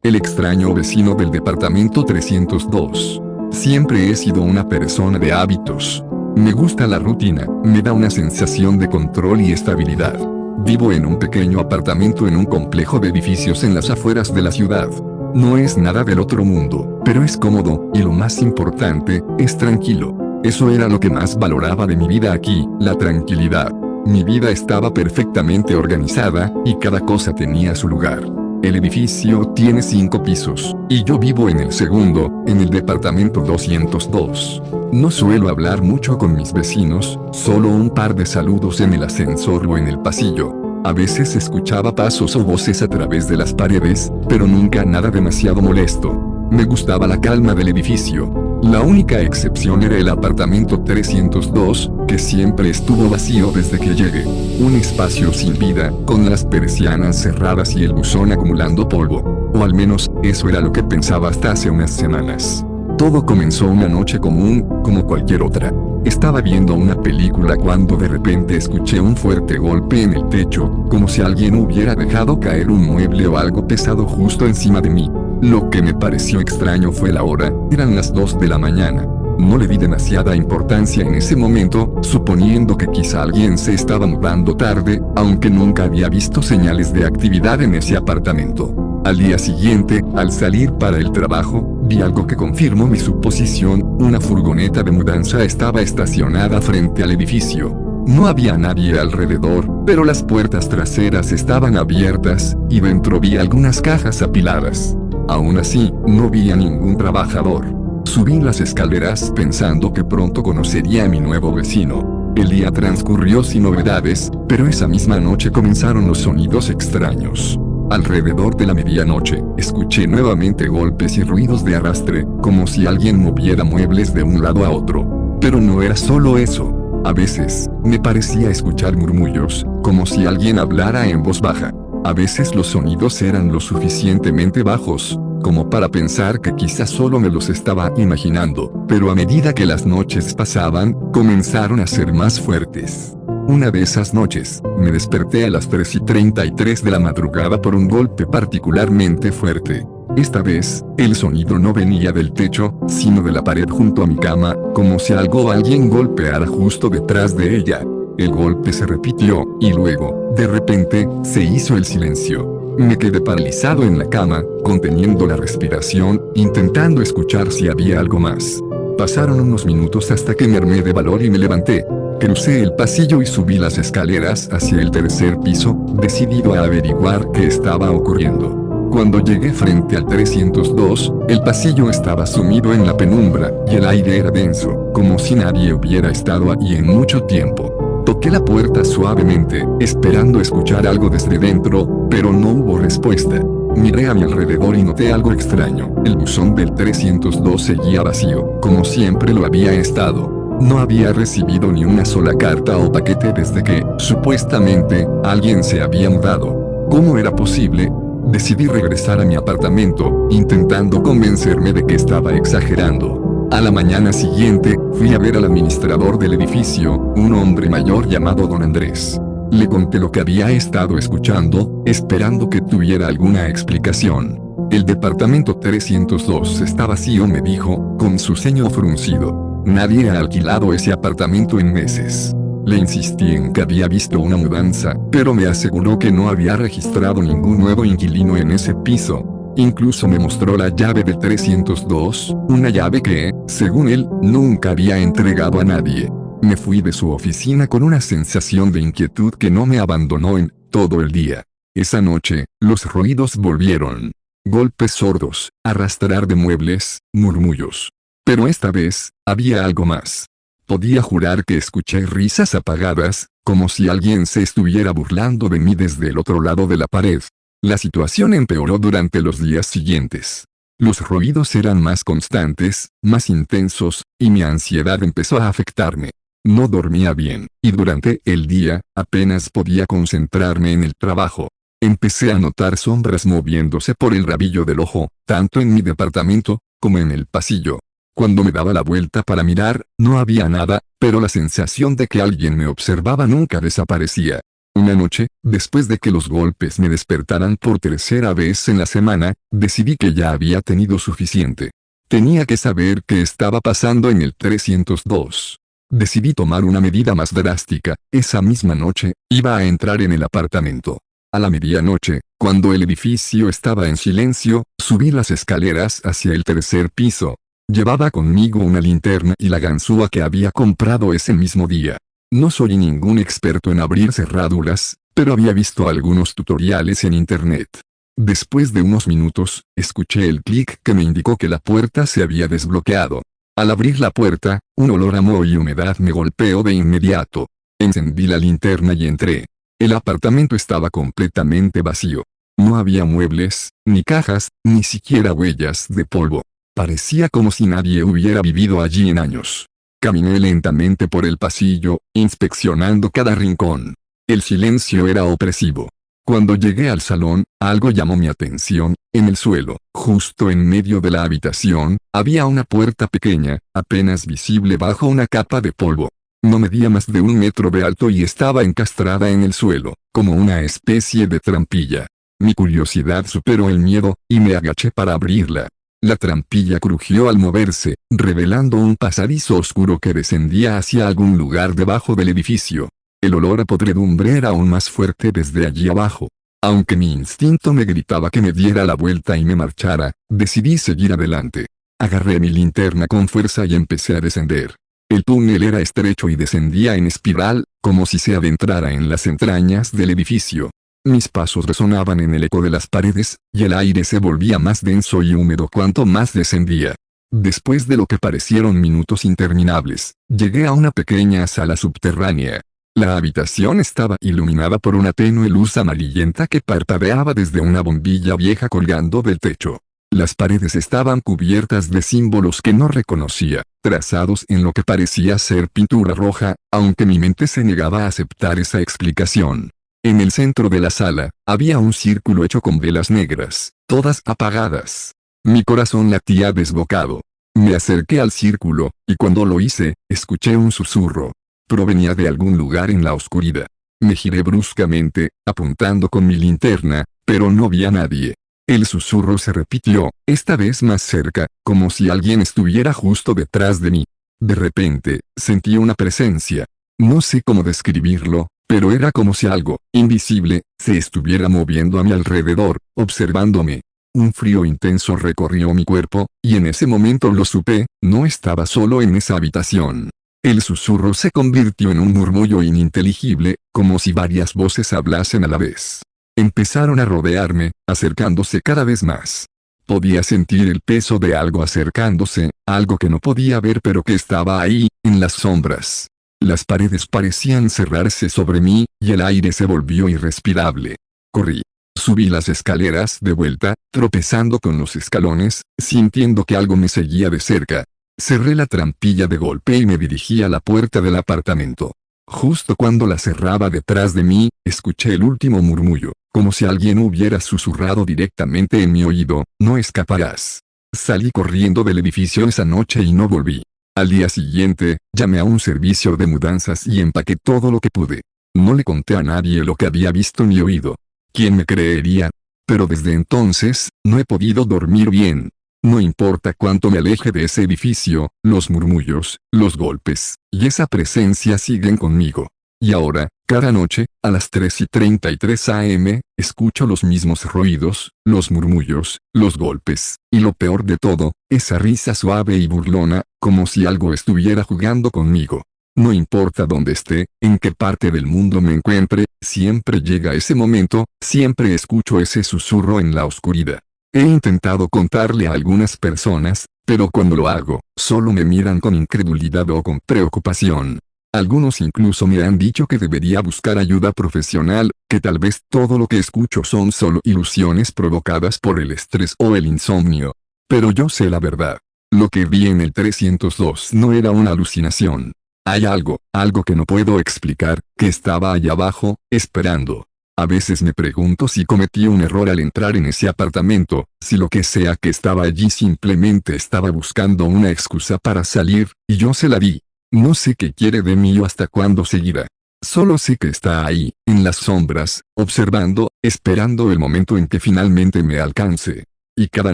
El extraño vecino del departamento 302. Siempre he sido una persona de hábitos. Me gusta la rutina, me da una sensación de control y estabilidad. Vivo en un pequeño apartamento en un complejo de edificios en las afueras de la ciudad. No es nada del otro mundo, pero es cómodo, y lo más importante, es tranquilo. Eso era lo que más valoraba de mi vida aquí, la tranquilidad. Mi vida estaba perfectamente organizada, y cada cosa tenía su lugar. El edificio tiene 5 pisos, y yo vivo en el segundo, en el departamento 202. No suelo hablar mucho con mis vecinos, solo un par de saludos en el ascensor o en el pasillo. A veces escuchaba pasos o voces a través de las paredes, pero nunca nada demasiado molesto. Me gustaba la calma del edificio. La única excepción era el apartamento 302, que siempre estuvo vacío desde que llegué. Un espacio sin vida, con las persianas cerradas y el buzón acumulando polvo. O al menos, eso era lo que pensaba hasta hace unas semanas. Todo comenzó una noche común, como cualquier otra. Estaba viendo una película cuando de repente escuché un fuerte golpe en el techo, como si alguien hubiera dejado caer un mueble o algo pesado justo encima de mí. Lo que me pareció extraño fue la hora, eran las 2 de la mañana. No le di demasiada importancia en ese momento, suponiendo que quizá alguien se estaba mudando tarde, aunque nunca había visto señales de actividad en ese apartamento. Al día siguiente, al salir para el trabajo, vi algo que confirmó mi suposición: una furgoneta de mudanza estaba estacionada frente al edificio. No había nadie alrededor, pero las puertas traseras estaban abiertas, y dentro vi algunas cajas apiladas. Aún así, no vi a ningún trabajador. Subí las escaleras pensando que pronto conocería a mi nuevo vecino. El día transcurrió sin novedades, pero esa misma noche comenzaron los sonidos extraños. Alrededor de la medianoche, escuché nuevamente golpes y ruidos de arrastre, como si alguien moviera muebles de un lado a otro. Pero no era solo eso. A veces, me parecía escuchar murmullos, como si alguien hablara en voz baja. A veces los sonidos eran lo suficientemente bajos, como para pensar que quizás solo me los estaba imaginando, pero a medida que las noches pasaban, comenzaron a ser más fuertes. Una de esas noches, me desperté a las 3:33 de la madrugada por un golpe particularmente fuerte. Esta vez, el sonido no venía del techo, sino de la pared junto a mi cama, como si algo o alguien golpeara justo detrás de ella. El golpe se repitió, y luego, de repente, se hizo el silencio. Me quedé paralizado en la cama, conteniendo la respiración, intentando escuchar si había algo más. Pasaron unos minutos hasta que me armé de valor y me levanté. Crucé el pasillo y subí las escaleras hacia el tercer piso, decidido a averiguar qué estaba ocurriendo. Cuando llegué frente al 302, el pasillo estaba sumido en la penumbra, y el aire era denso, como si nadie hubiera estado allí en mucho tiempo. Toqué la puerta suavemente, esperando escuchar algo desde dentro, pero no hubo respuesta. Miré a mi alrededor y noté algo extraño. El buzón del 302 seguía vacío, como siempre lo había estado. No había recibido ni una sola carta o paquete desde que, supuestamente, alguien se había mudado. ¿Cómo era posible? Decidí regresar a mi apartamento, intentando convencerme de que estaba exagerando. A la mañana siguiente, fui a ver al administrador del edificio, un hombre mayor llamado Don Andrés. Le conté lo que había estado escuchando, esperando que tuviera alguna explicación. El departamento 302 está vacío, me dijo, con su ceño fruncido. Nadie ha alquilado ese apartamento en meses. Le insistí en que había visto una mudanza, pero me aseguró que no había registrado ningún nuevo inquilino en ese piso. Incluso me mostró la llave del 302, una llave que, según él, nunca había entregado a nadie. Me fui de su oficina con una sensación de inquietud que no me abandonó en todo el día. Esa noche, los ruidos volvieron. Golpes sordos, arrastrar de muebles, murmullos. Pero esta vez, había algo más. Podía jurar que escuché risas apagadas, como si alguien se estuviera burlando de mí desde el otro lado de la pared. La situación empeoró durante los días siguientes. Los ruidos eran más constantes, más intensos, y mi ansiedad empezó a afectarme. No dormía bien, y durante el día, apenas podía concentrarme en el trabajo. Empecé a notar sombras moviéndose por el rabillo del ojo, tanto en mi departamento, como en el pasillo. Cuando me daba la vuelta para mirar, no había nada, pero la sensación de que alguien me observaba nunca desaparecía. Una noche, después de que los golpes me despertaran por tercera vez en la semana, decidí que ya había tenido suficiente. Tenía que saber qué estaba pasando en el 302. Decidí tomar una medida más drástica. Esa misma noche, iba a entrar en el apartamento. A la medianoche, cuando el edificio estaba en silencio, subí las escaleras hacia el tercer piso. Llevaba conmigo una linterna y la ganzúa que había comprado ese mismo día. No soy ningún experto en abrir cerraduras, pero había visto algunos tutoriales en internet. Después de unos minutos, escuché el clic que me indicó que la puerta se había desbloqueado. Al abrir la puerta, un olor a moho y humedad me golpeó de inmediato. Encendí la linterna y entré. El apartamento estaba completamente vacío. No había muebles, ni cajas, ni siquiera huellas de polvo. Parecía como si nadie hubiera vivido allí en años. Caminé lentamente por el pasillo, inspeccionando cada rincón. El silencio era opresivo. Cuando llegué al salón, algo llamó mi atención. En el suelo, justo en medio de la habitación, había una puerta pequeña, apenas visible bajo una capa de polvo. No medía más de 1 metro de alto y estaba encastrada en el suelo, como una especie de trampilla. Mi curiosidad superó el miedo, y me agaché para abrirla. La trampilla crujió al moverse, revelando un pasadizo oscuro que descendía hacia algún lugar debajo del edificio. El olor a podredumbre era aún más fuerte desde allí abajo. Aunque mi instinto me gritaba que me diera la vuelta y me marchara, decidí seguir adelante. Agarré mi linterna con fuerza y empecé a descender. El túnel era estrecho y descendía en espiral, como si se adentrara en las entrañas del edificio. Mis pasos resonaban en el eco de las paredes, y el aire se volvía más denso y húmedo cuanto más descendía. Después de lo que parecieron minutos interminables, llegué a una pequeña sala subterránea. La habitación estaba iluminada por una tenue luz amarillenta que parpadeaba desde una bombilla vieja colgando del techo. Las paredes estaban cubiertas de símbolos que no reconocía, trazados en lo que parecía ser pintura roja, aunque mi mente se negaba a aceptar esa explicación. En el centro de la sala, había un círculo hecho con velas negras, todas apagadas. Mi corazón latía desbocado. Me acerqué al círculo, y cuando lo hice, escuché un susurro. Provenía de algún lugar en la oscuridad. Me giré bruscamente, apuntando con mi linterna, pero no vi a nadie. El susurro se repitió, esta vez más cerca, como si alguien estuviera justo detrás de mí. De repente, sentí una presencia. No sé cómo describirlo, pero era como si algo, invisible, se estuviera moviendo a mi alrededor, observándome. Un frío intenso recorrió mi cuerpo, y en ese momento lo supe, no estaba solo en esa habitación. El susurro se convirtió en un murmullo ininteligible, como si varias voces hablasen a la vez. Empezaron a rodearme, acercándose cada vez más. Podía sentir el peso de algo acercándose, algo que no podía ver pero que estaba ahí, en las sombras. Las paredes parecían cerrarse sobre mí, y el aire se volvió irrespirable. Corrí. Subí las escaleras de vuelta, tropezando con los escalones, sintiendo que algo me seguía de cerca. Cerré la trampilla de golpe y me dirigí a la puerta del apartamento. Justo cuando la cerraba detrás de mí, escuché el último murmullo, como si alguien hubiera susurrado directamente en mi oído, no escaparás. Salí corriendo del edificio esa noche y no volví. Al día siguiente, llamé a un servicio de mudanzas y empaqué todo lo que pude. No le conté a nadie lo que había visto ni oído. ¿Quién me creería? Pero desde entonces, no he podido dormir bien. No importa cuánto me aleje de ese edificio, los murmullos, los golpes, y esa presencia siguen conmigo. Y ahora, cada noche, a las 3:33 am, escucho los mismos ruidos, los murmullos, los golpes, y lo peor de todo, esa risa suave y burlona, como si algo estuviera jugando conmigo. No importa dónde esté, en qué parte del mundo me encuentre, siempre llega ese momento, siempre escucho ese susurro en la oscuridad. He intentado contarle a algunas personas, pero cuando lo hago, solo me miran con incredulidad o con preocupación. Algunos incluso me han dicho que debería buscar ayuda profesional, que tal vez todo lo que escucho son solo ilusiones provocadas por el estrés o el insomnio. Pero yo sé la verdad. Lo que vi en el 302 no era una alucinación. Hay algo que no puedo explicar, que estaba allá abajo, esperando. A veces me pregunto si cometí un error al entrar en ese apartamento, si lo que sea que estaba allí simplemente estaba buscando una excusa para salir, y yo se la di. No sé qué quiere de mí o hasta cuándo seguirá. Solo sé que está ahí, en las sombras, observando, esperando el momento en que finalmente me alcance. Y cada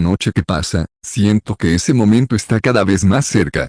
noche que pasa, siento que ese momento está cada vez más cerca.